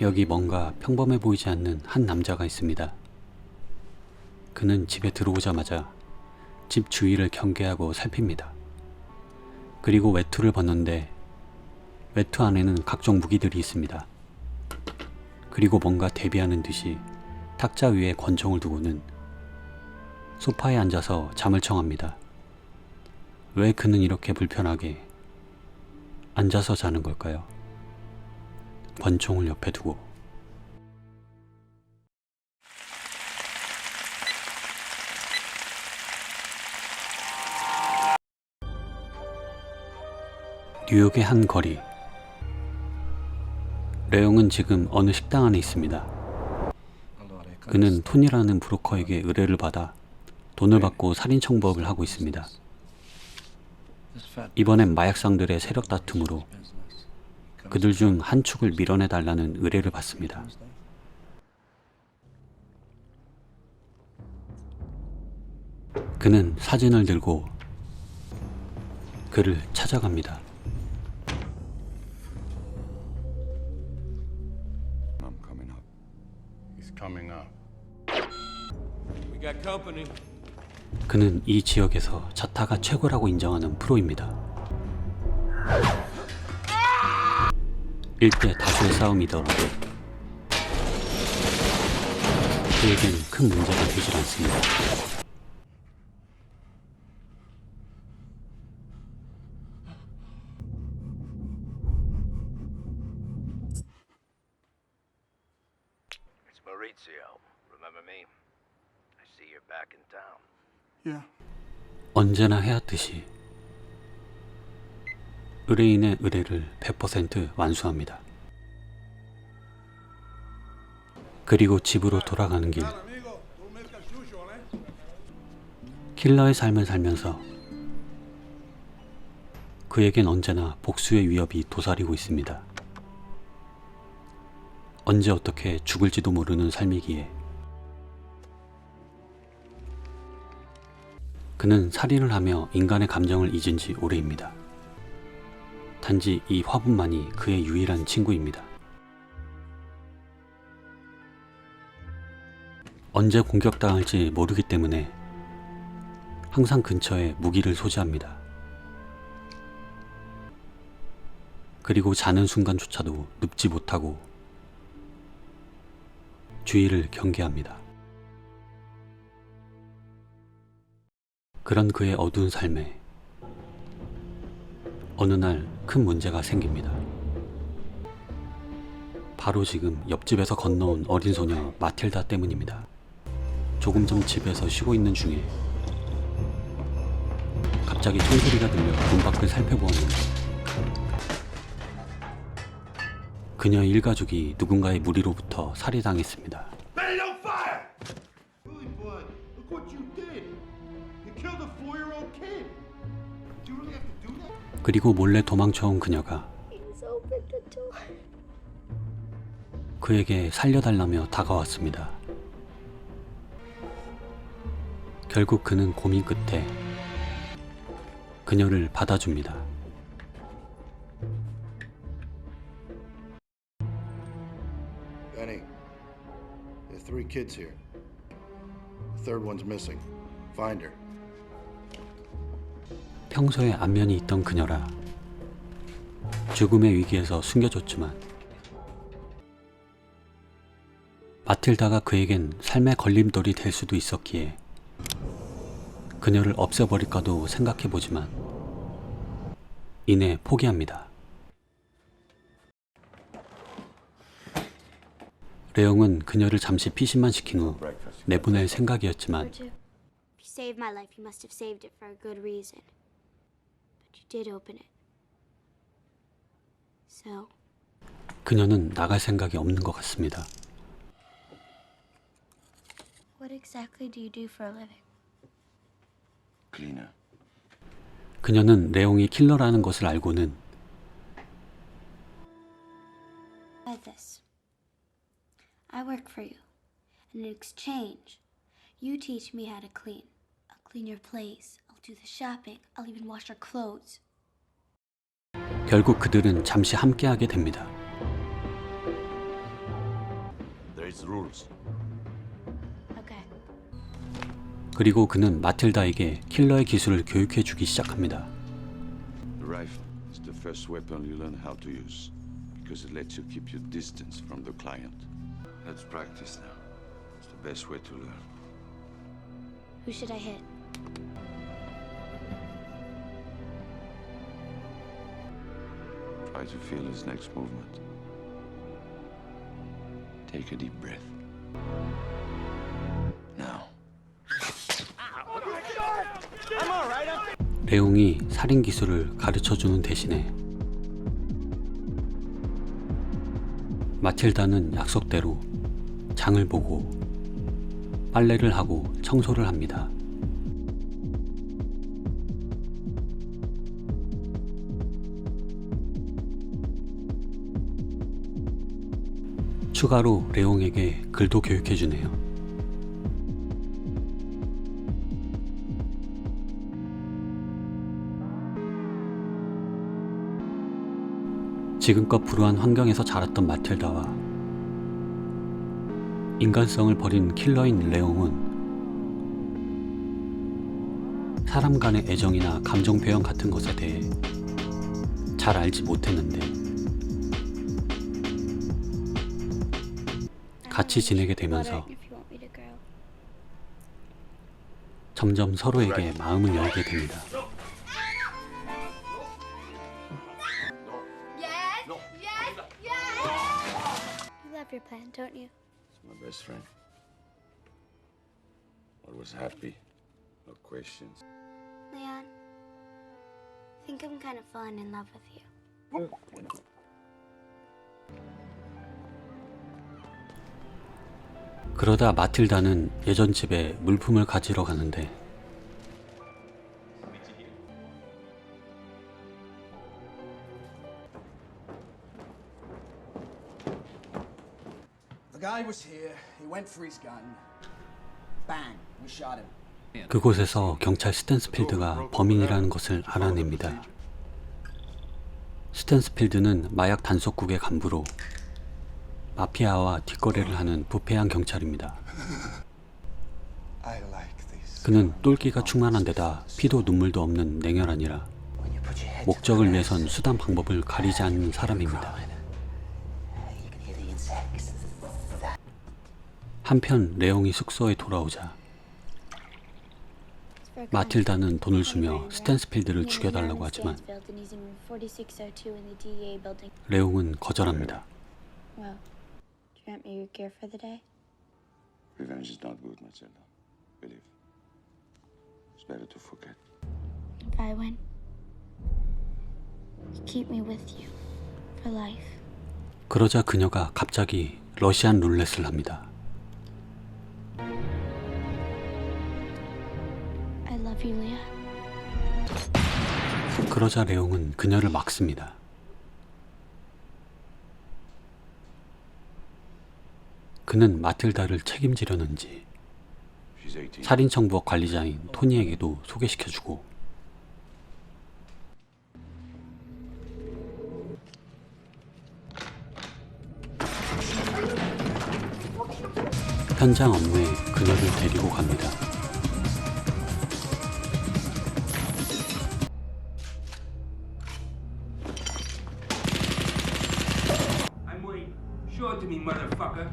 여기 뭔가 평범해 보이지 않는 한 남자가 있습니다. 그는 집에 들어오자마자 집 주위를 경계하고 살핍니다. 그리고 외투를 벗는데 외투 안에는 각종 무기들이 있습니다. 그리고 뭔가 대비하는 듯이 탁자 위에 권총을 두고는 소파에 앉아서 잠을 청합니다. 왜 그는 이렇게 불편하게 앉아서 자는 걸까요? 권총을 옆에 두고. 뉴욕의 한 거리. 레옹은 지금 어느 식당 안에 있습니다. 그는 톤이라는 브로커에게 의뢰를 받아 돈을 받고 살인 청부업을 하고 있습니다. 이번엔 마약상들의 세력 다툼으로 그들 중 한 축을 밀어내달라는 의뢰를 받습니다. 그는 사진을 들고 그를 찾아갑니다. 그는 이 지역에서 자타가 최고라고 인정하는 프로입니다. 일대 다수의 싸움이더라도 그에겐 큰 문제가 되질 않습니다. Maurizio, remember me? I see you're back in town. Yeah. 언제나 해왔듯이 의뢰인의 의뢰를 100% 완수합니다. 그리고 집으로 돌아가는 길, 킬러의 삶을 살면서 그에겐 언제나 복수의 위협이 도사리고 있습니다. 언제 어떻게 죽을지도 모르는 삶이기에 그는 살인을 하며 인간의 감정을 잊은 지 오래입니다. 단지 이 화분만이 그의 유일한 친구입니다. 언제 공격당할지 모르기 때문에 항상 근처에 무기를 소지합니다. 그리고 자는 순간조차도 눕지 못하고 주위를 경계합니다. 그런 그의 어두운 삶에 어느 날 큰 문제가 생깁니다. 바로 지금 옆집에서 건너온 어린 소녀 마틸다 때문입니다. 조금 전 집에서 쉬고 있는 중에 갑자기 총소리가 들려 문 밖을 살펴보았는데 그녀의 일가족이 누군가의 무리로부터 살해당했습니다. 그리고 몰래 도망쳐온 그녀가 그에게 살려달라며 다가왔습니다. 결국 그는 고민 끝에 그녀를 받아줍니다. Benny, there are 3 kids here. The third one's missing. Find her. 평소에 안면이 있던 그녀라 죽음의 위기에서 숨겨줬지만 마틸다가 그에겐 삶의 걸림돌이 될 수도 있었기에 그녀를 없애버릴까도 생각해보지만 이내 포기합니다. 레옹은 그녀를 잠시 피신만 시킨 후 내보낼 생각이었지만 If you saved my life, you must have saved it for a good reason. But you did open it. So, 그녀는 나갈 생각이 없는 것 같습니다. what exactly do you do for a living? Cleaner. 그녀는 레옹이 킬러라는 것을 알고는 Try this. I work for you, and in exchange, you teach me how to clean. I'll clean your place. I'll do the shopping. I'll even wash your clothes. 결국 그들은 잠시 함께하게 됩니다. 그리고 그는 마틸다에게 킬러의 기술을 교육해주기 시작합니다. The rifle is the first weapon you learn how to use because it lets you keep your distance from the client. Let's practice now. It's the best way to learn. Who should I hit? Try to feel his next movement. Take a deep breath. Now. 레옹이 살인 기술을 가르쳐주는 대신에 마틸다는 약속대로 장을 보고 빨래를 하고 청소를 합니다. 추가로 레옹에게 글도 교육해주네요. 지금껏 불우한 환경에서 자랐던 마틸다와 인간성을 버린 킬러인 레옹은 사람 간의 애정이나 감정 표현 같은 것에 대해 잘 알지 못했는데 같이 지내게 되면서 점점 서로에게 마음을 열게 됩니다. You love your plant, don't you? It's my best friend. Always happy. No questions. Leon, I think I'm kind of falling in love with you. 그러다 마틸다는 예전 집에 물품을 가지러 가는데 The guy was here. He went for his gun. Bang! We shot him. 그곳에서 경찰 스탠스필드가 범인이라는 것을 알아냅니다. 스탠스필드는 마약 단속국의 간부로 마피아와 뒷거래를 하는 부패한 경찰입니다. 그는 똘끼가 충만한 데다 피도 눈물도 없는 냉혈한이라 목적을 위해선 수단 방법을 가리지 않는 사람입니다. 한편 레옹이 숙소에 돌아오자 마틸다는 돈을 주며 스탠스필드를 죽여달라고 하지만 레옹은 거절합니다. Well, do you want me your gear for the day? Revenge is not good, Matilda. Believe. It's better to forget. If I win, you keep me with you for life. 그러자 그녀가 갑자기 러시안 룰렛을 합니다. I love you, Leon. 그러자 레옹은 그녀를 막습니다. 그는 마틸다를 책임지려는지 She's 18. 살인청부업 관리자인 토니에게도 소개시켜주고 현장 업무에 그녀를 데리고 갑니다. I'm waiting. Show it to me, motherfucker.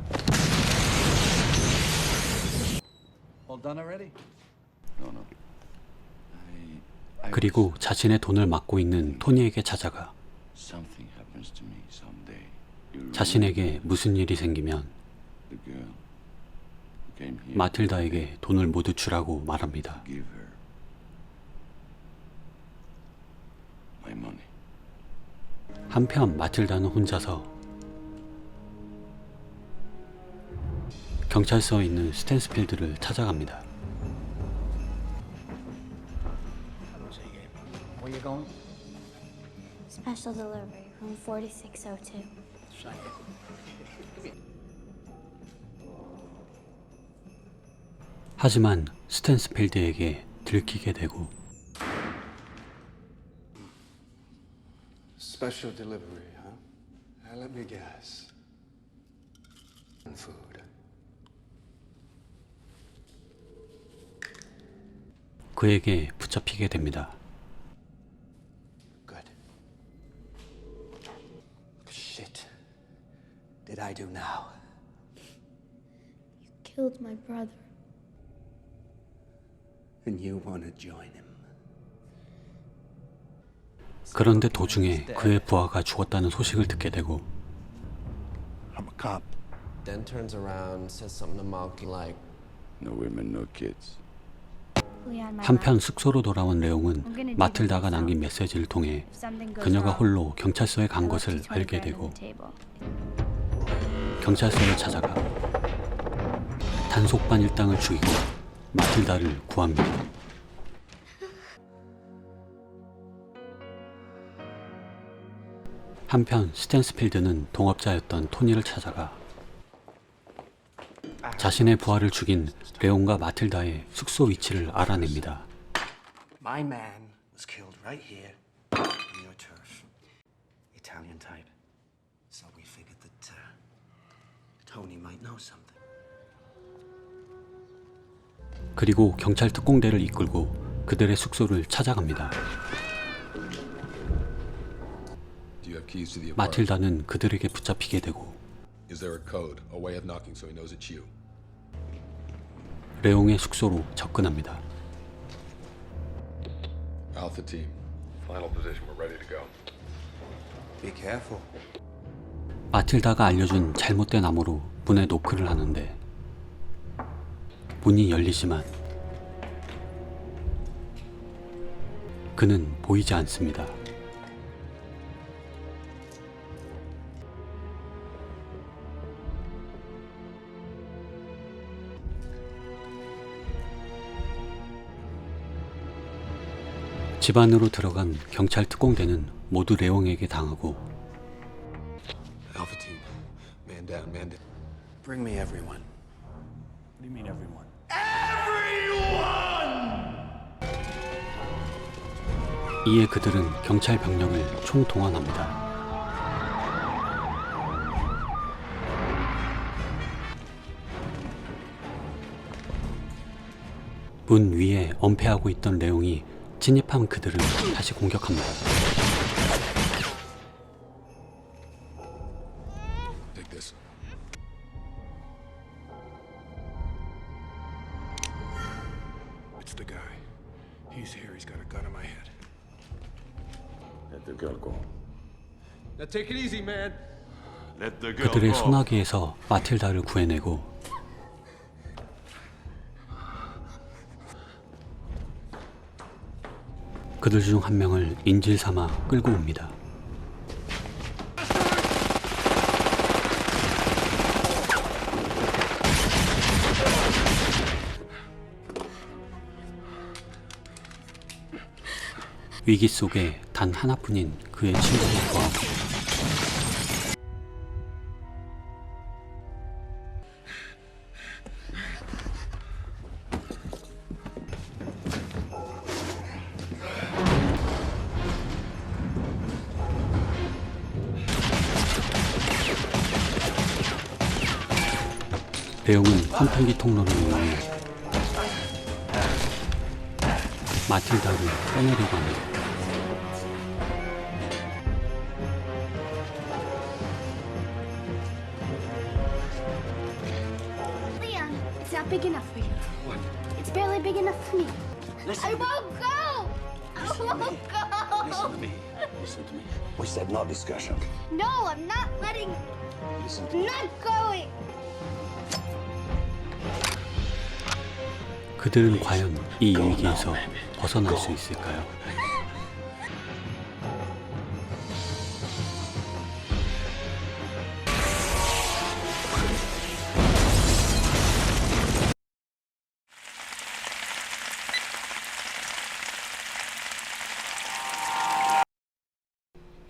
All done already? No, no. I 그리고 자신의 돈을 막고 있는 토니에게 찾아가 Something happens to me someday. You'll 자신에게 무슨 일이 생기면 the girl who came here. 마틸다에게 돈을 모두 주라고 말합니다. Give her my money. 한편 마틸다는 혼자서 경찰서에 있는 스탠스필드를 찾아갑니다. Where you going? Special delivery, room 4602. 하지만 스탠스필드에게 들키게 되고 Special delivery, huh? Let me guess. Food. 그에게 붙잡히게 됩니다. Good. What shit did I do now? You killed my brother. And you want to join him? 그런데 도중에 그의 부하가 죽었다는 소식을 듣게 되고 I'm a cop. Then turns around, says something to Malky like, No women, no kids. 한편 숙소로 돌아온 레옹은 마틸다가 남긴 메시지를 통해 그녀가 홀로 경찰서에 간 것을 알게 되고 경찰서를 찾아가 단속반 일당을 죽이고 마틸다를 구합니다. 한편 스탠스필드는 동업자였던 토니를 찾아가 자신의 부하를 죽인 레옹과 마틸다의 숙소 위치를 알아냅니다. My man was killed right here on your turf. Italian type. So we figured that Tony might know something. 그리고 경찰 특공대를 이끌고 그들의 숙소를 찾아갑니다. Do you have keys to the apartment? 마틸다는 그들에게 붙잡히게 되고 Is there a code, a way of knocking so he knows it's you? 레옹의 숙소로 접근합니다. Alpha team, final position. We're ready to go. Be careful. 마틸다가 알려준 잘못된 암호로 문에 노크를 하는데 문이 열리지만 그는 보이지 않습니다. 집 안으로 들어간 경찰 특공대는 모두 레옹에게 당하고 Alpha team, man down, man down. Bring me everyone. What do you mean, everyone? 이에 그들은 경찰 병력을 총동원합니다. 문 위에 엄폐하고 있던 레옹이 진입한 그들을 다시 공격합니다. Take this. It's the guy. He's here. He's got a gun in my head. Let the girl go. Now take it easy, man. Let the girl 그들의 go. 소나기에서 마틸다를 구해내고 그들 중 한 명을 인질 삼아 끌고 옵니다. 위기 속에 단 하나뿐인 그의 친구를 구하고 레옹은 환풍기 통로를 이용해 마틸다를 빼내려고 합니다. Leon, it's not big enough for you. What? It's barely big enough for me. I won't go! I won't go! Listen to me. Listen to me. We said no discussion. No, I'm not letting. Listen to I'm me. not going! 그들은 과연 이 위기에서 벗어날 수 있을까요?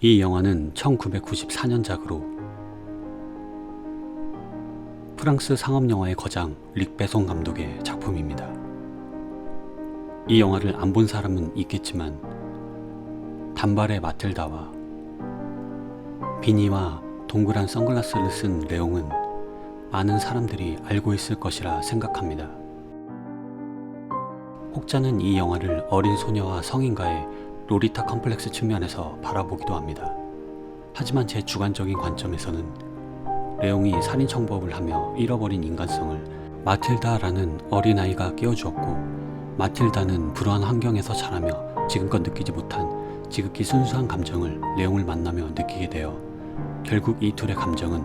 이 영화는 1994년작으로 프랑스 상업영화의 거장 릭 베송 감독의 작품입니다. 이 영화를 안 본 사람은 있겠지만 단발의 마틸다와 비니와 동그란 선글라스를 쓴 레옹은 많은 사람들이 알고 있을 것이라 생각합니다. 혹자는 이 영화를 어린 소녀와 성인과의 로리타 컴플렉스 측면에서 바라보기도 합니다. 하지만 제 주관적인 관점에서는 레옹이 살인 청법을 하며 잃어버린 인간성을 마틸다라는 어린아이가 깨워주었고, 마틸다는 불우한 환경에서 자라며 지금껏 느끼지 못한 지극히 순수한 감정을 레옹을 만나며 느끼게 되어 결국 이 둘의 감정은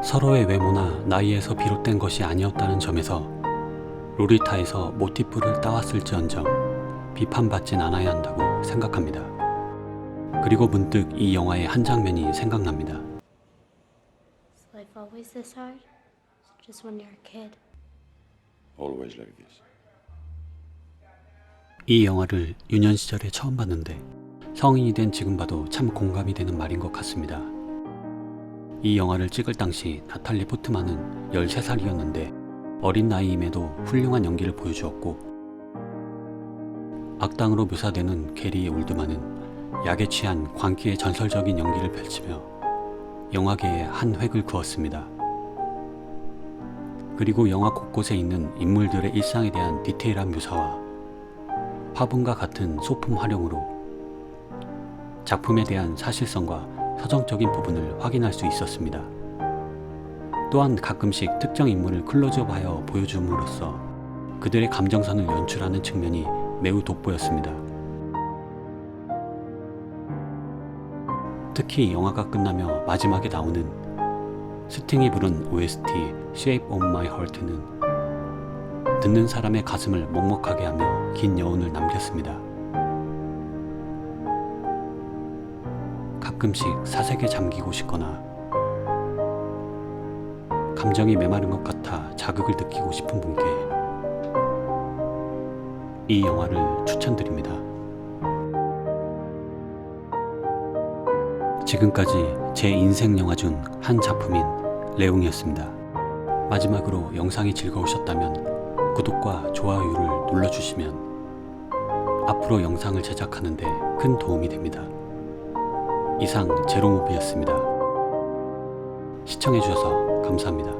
서로의 외모나 나이에서 비롯된 것이 아니었다는 점에서 로리타에서 모티프를 따왔을지언정 비판받진 않아야 한다고 생각합니다. 그리고 문득 이 영화의 한 장면이 생각납니다. Is life always this hard? Just when you're a kid? Always like this. 이 영화를 유년 시절에 처음 봤는데 성인이 된 지금 봐도 참 공감이 되는 말인 것 같습니다. 이 영화를 찍을 당시 나탈리 포트만은 13살이었는데 어린 나이임에도 훌륭한 연기를 보여주었고, 악당으로 묘사되는 게리 올드만은 약에 취한 광기의 전설적인 연기를 펼치며 영화계에 한 획을 그었습니다. 그리고 영화 곳곳에 있는 인물들의 일상에 대한 디테일한 묘사와 화분과 같은 소품 활용으로 작품에 대한 사실성과 서정적인 부분을 확인할 수 있었습니다. 또한 가끔씩 특정 인물을 클로즈업하여 보여줌으로써 그들의 감정선을 연출하는 측면이 매우 돋보였습니다. 특히 영화가 끝나며 마지막에 나오는 스팅이 부른 OST Shape of My Heart는 듣는 사람의 가슴을 먹먹하게 하며 긴 여운을 남겼습니다. 가끔씩 사색에 잠기고 싶거나 감정이 메마른 것 같아 자극을 느끼고 싶은 분께 이 영화를 추천드립니다. 지금까지 제 인생 영화 중 한 작품인 레옹이었습니다. 마지막으로 영상이 즐거우셨다면 구독과 좋아요를 눌러주시면 앞으로 영상을 제작하는 데 큰 도움이 됩니다. 이상 제로무비였습니다. 시청해주셔서 감사합니다.